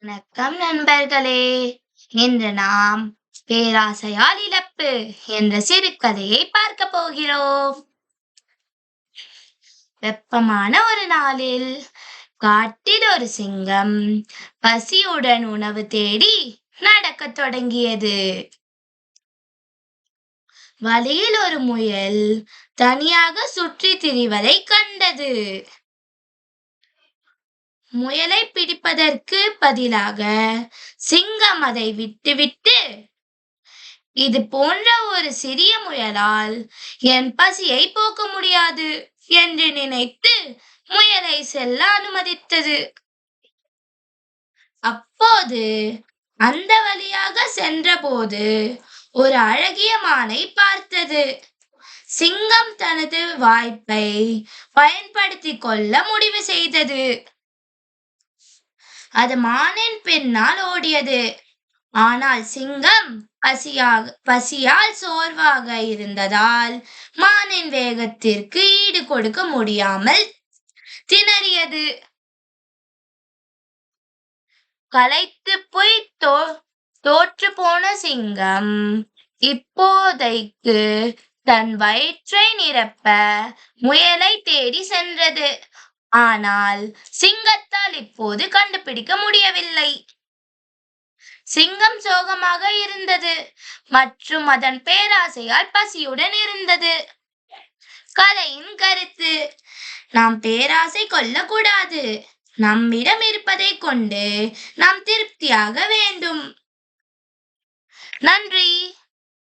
வணக்கம் நண்பர்களே. இன்று நாம் பேராசையால் இழப்பு என்ற சிறுகதையை பார்க்க போகிறோம். வெப்பமான ஒரு நாளில் காட்டில் ஒரு சிங்கம் பசியுடன் உணவு தேடி நடக்கத் தொடங்கியது. வழியில் ஒரு முயல் தனியாக சுற்றித் திரிவதை கண்டது. முயலை பிடிப்பதற்கு பதிலாக சிங்கம் அதை விட்டுவிட்டு, இது போன்ற ஒரு சிறிய முயலால் என் பசியை போக்க முடியாது என்று நினைத்து முயலை செல்ல அனுமதித்தது. அப்போது அந்த வழியாக சென்றபோது ஒரு அழகிய மானை பார்த்தது. சிங்கம் தனது வாய்ப்பை பயன்படுத்திக் கொள்ள முடிவு செய்தது. அது மானின் பின்னால் ஓடியது. ஆனால் சிங்கம் பசியால் சோர்வாக இருந்ததால் மானின் வேகத்திற்கு ஈடு கொடுக்க முடியாமல் திணறியது. களைத்து போய் தோற்று போன சிங்கம் இப்போதைக்கு தன் வயிற்றை நிரப்ப முயலை தேடி சென்றது. ஆனால் சிங்கத்தால் இப்போது கண்டுபிடிக்க முடியவில்லை. சிங்கம் சோகமாக இருந்தது மற்றும் அதன் பேராசையால் பசியுடன் இருந்தது. கதையின் கருத்து: நாம் பேராசை கொள்ளக்கூடாது. நம்மிடம் இருப்பதை கொண்டு நாம் திருப்தியாக வேண்டும். நன்றி.